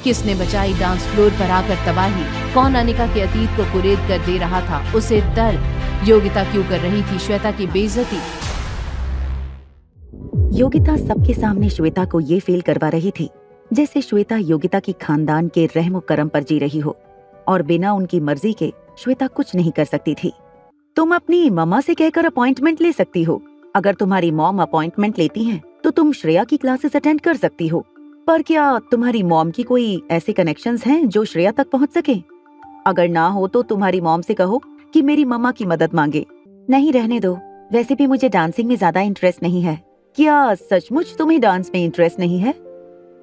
किसने मचाई dance floor पर आकर तबाही, कौन अनिका के अतीत को कुरेद कर दे रहा था उसे दर्द, योगिता क्यों कर रही थी श्वेता की बेइज्जती। योगिता सबके सामने श्वेता को ये फील करवा रही थी जैसे श्वेता योगिता की खानदान के रहम करम पर जी रही हो और बिना उनकी मर्जी के श्वेता कुछ नहीं कर सकती थी। तुम अपनी मम्मा से कहकर अपॉइंटमेंट ले सकती हो। अगर तुम्हारी मॉम अपॉइंटमेंट लेती हैं तो तुम श्रेया की क्लासेस अटेंड कर सकती हो। पर क्या तुम्हारी मॉम की कोई ऐसे कनेक्शंस हैं जो श्रेया तक पहुंच सके? अगर ना हो तो तुम्हारी मॉम से कहो कि मेरी मम्मा की मदद मांगे। नहीं, रहने दो, वैसे भी मुझे डांसिंग में ज्यादा इंटरेस्ट नहीं है। क्या सचमुच तुम्हें डांस में इंटरेस्ट नहीं है?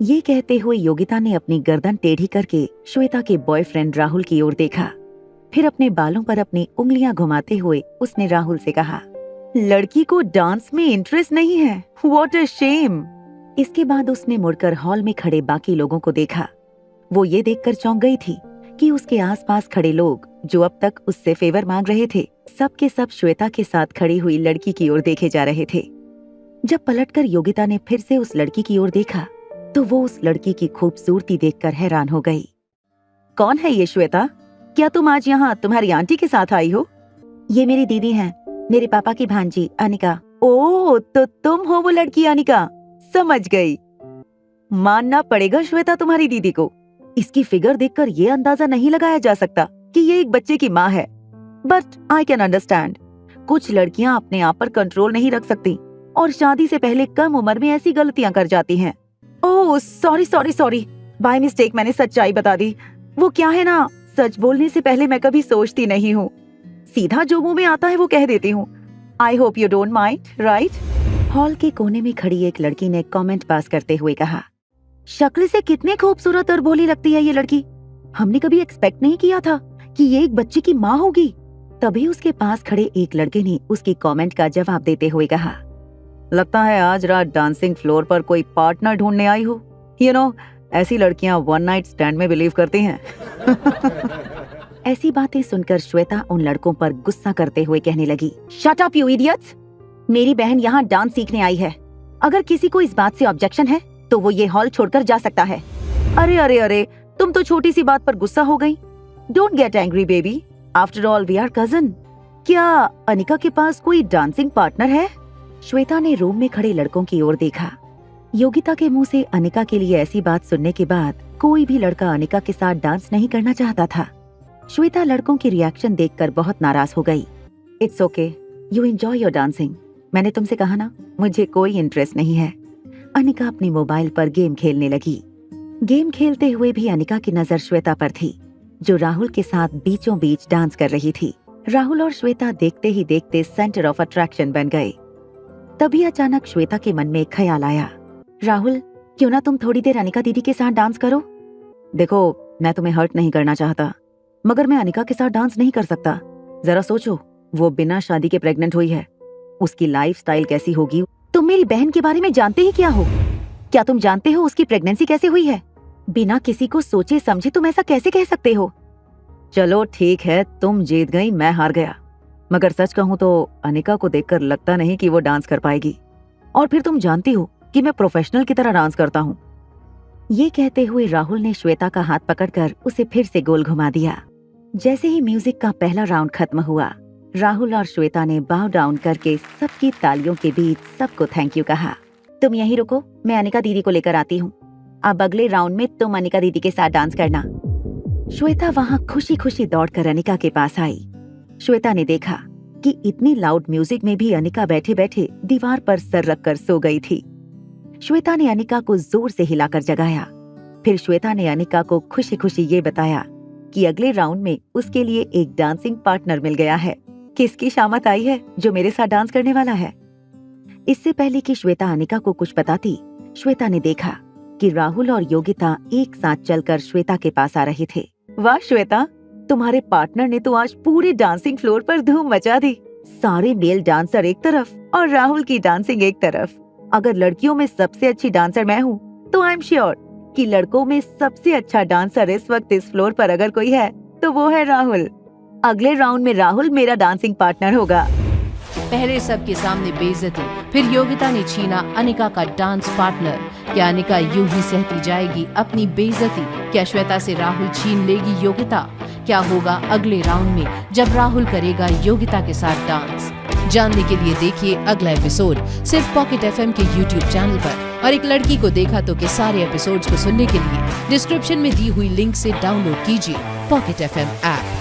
ये कहते हुए योगिता ने अपनी गर्दन टेढ़ी करके श्वेता के बॉयफ्रेंड राहुल की ओर देखा। फिर अपने बालों पर अपनी उंगलियां घुमाते हुए उसने राहुल से कहा, लड़की को डांस में इंटरेस्ट नहीं है, व्हाट अ शेम। इसके बाद उसने मुड़कर हॉल में खड़े बाकी लोगों को देखा। वो ये देखकर चौंक गई थी कि उसके आसपास खड़े लोग जो अब तक उससे फेवर मांग रहे थे, सब के सब श्वेता के साथ खड़ी हुई लड़की की ओर देखे जा रहे थे। जब पलटकर योगिता ने फिर से उस लड़की की ओर देखा तो वो उस लड़की की खूबसूरती देखकर हैरान हो गई। कौन है ये श्वेता? क्या तुम आज यहाँ तुम्हारी आंटी के साथ आई हो? ये मेरी दीदी हैं, मेरे पापा की भांजी अनिका। ओह, तो तुम हो वो लड़की अनिका, समझ गई। मानना पड़ेगा श्वेता तुम्हारी दीदी को। इसकी फिगर देखकर ये अंदाजा नहीं लगाया जा सकता कि ये एक बच्चे की माँ है। बट आई कैन अंडरस्टैंड, कुछ लड़कियां अपने आप पर कंट्रोल नहीं रख सकती और शादी से पहले कम उम्र में ऐसी गलतियां कर जाती हैं। ओह सॉरी, बाय मिस्टेक मैंने सच्चाई बता दी। वो क्या है ना, सच बोलने से पहले मैं कभी सोचती नहीं हूँ, सीधा जो मुंह में आता है वो कह देती हूँ। I hope you don't mind, right? Hall के कोने में खड़ी एक लड़की ने कमेंट पास करते हुए कहा, शक्ल से कितनी खूबसूरत और भोली लगती है ये लड़की। हमने कभी एक्सपेक्ट नहीं किया था कि ये एक बच्चे की माँ होगी। तभी उसके पास खड़े एक लड़के ने उसकी कमेंट का जवाब देते हुए कहा, लगता है आज रात डांसिंग फ्लोर पर कोई पार्टनर ढूंढने आई हो। यू नो, ऐसी लड़कियां वन नाइट स्टैंड में बिलीव करती हैं। ऐसी बातें सुनकर श्वेता उन लड़कों पर गुस्सा करते हुए कहने लगी, शट अप यू इडियट्स। मेरी बहन यहाँ डांस सीखने आई है। अगर किसी को इस बात से ऑब्जेक्शन है तो वो ये हॉल छोड़कर जा सकता है। अरे, तुम तो छोटी सी बात पर गुस्सा हो गई। Don't get angry baby, after all we are cousin. क्या अनिका के पास कोई डांसिंग पार्टनर है? श्वेता ने रूम में खड़े लड़कों की ओर देखा। योगिता के मुंह से अनिका के लिए ऐसी बात सुनने के बाद कोई भी लड़का अनिका के साथ डांस नहीं करना चाहता था। श्वेता लड़कों की रिएक्शन देखकर बहुत नाराज हो गई। It's okay, you enjoy your dancing. मैंने तुमसे कहा ना, मुझे कोई इंटरेस्ट नहीं है। अनिका अपनी मोबाइल पर गेम खेलने लगी। गेम खेलते हुए भी अनिका की नजर श्वेता पर थी, जो राहुल के साथ बीचों बीच डांस कर रही थी। राहुल और श्वेता देखते ही देखते सेंटर ऑफ अट्रैक्शन बन गए। तभी अचानक श्वेता के मन में एक ख्याल आया, राहुल, क्यों ना तुम थोड़ी देर अनिका दीदी के साथ डांस करो? देखो, मैं तुम्हें हर्ट नहीं करना चाहता, मगर मैं अनिका के साथ डांस नहीं कर सकता। जरा सोचो, वो बिना शादी के प्रेग्नेंट हुई है, उसकी लाइफस्टाइल कैसी होगी? तुम मेरी बहन के बारे में जानते ही क्या हो? क्या तुम जानते हो उसकी प्रेगनेंसी कैसे हुई है? बिना किसी को सोचे समझे तुम ऐसा कैसे कह सकते हो? चलो ठीक है, तुम जीत गई, मैं हार गया। मगर सच कहूँ तो अनिका को देखकर लगता नहीं कि वो डांस कर पाएगी। और फिर तुम जानती हो कि मैं प्रोफेशनल की तरह डांस करता हूँ। ये कहते हुए राहुल ने श्वेता का हाथ पकड़कर उसे फिर से गोल घुमा दिया। जैसे ही म्यूजिक का पहला राउंड खत्म हुआ, राहुल और श्वेता ने बाव डाउन करके सबकी तालियों के बीच सबको थैंक यू कहा। तुम यहीं रुको, मैं अनिका दीदी को लेकर आती हूँ। अब अगले राउंड में तुम अनिका दीदी के साथ डांस करना। श्वेता वहाँ खुशी खुशी दौड़कर अनिका के पास आई। श्वेता ने देखा कि इतनी लाउड म्यूजिक में भी अनिका बैठे बैठे दीवार पर सर रखकर सो गई थी। श्वेता ने अनिका को जोर से हिलाकर जगाया। फिर श्वेता ने अनिका को खुशी खुशी ये बताया कि अगले राउंड में उसके लिए एक डांसिंग पार्टनर मिल गया है। किसकी शामत आई है जो मेरे साथ डांस करने वाला है। इससे पहले कि श्वेता अनिका को कुछ बताती, श्वेता ने देखा कि राहुल और योगिता एक साथ चलकर श्वेता के पास आ रहे थे। वाह श्वेता, तुम्हारे पार्टनर ने तो आज पूरे डांसिंग फ्लोर पर धूम मचा दी। सारे मेल डांसर एक तरफ और राहुल की डांसिंग एक तरफ। अगर लड़कियों में सबसे अच्छी डांसर मैं हूँ तो आई एम श्योर कि लड़कों में सबसे अच्छा डांसर इस वक्त इस फ्लोर पर अगर कोई है तो वो है राहुल। अगले राउंड में राहुल मेरा डांसिंग पार्टनर होगा। पहले सबके सामने बेइज्जती, फिर योगिता ने छीना अनिका का डांस पार्टनर। क्या अनिका यूं ही सहती जाएगी अपनी बेइज्जती? क्या श्वेता से राहुल छीन लेगी योगिता? क्या होगा अगले राउंड में जब राहुल करेगा योगिता के साथ डांस? जानने के लिए देखिए अगला एपिसोड सिर्फ पॉकेट एफएम के YouTube चैनल पर। और एक लड़की को देखा तो के सारे एपिसोड्स को सुनने के लिए डिस्क्रिप्शन में दी हुई लिंक से डाउनलोड कीजिए पॉकेट एफएम ऐप।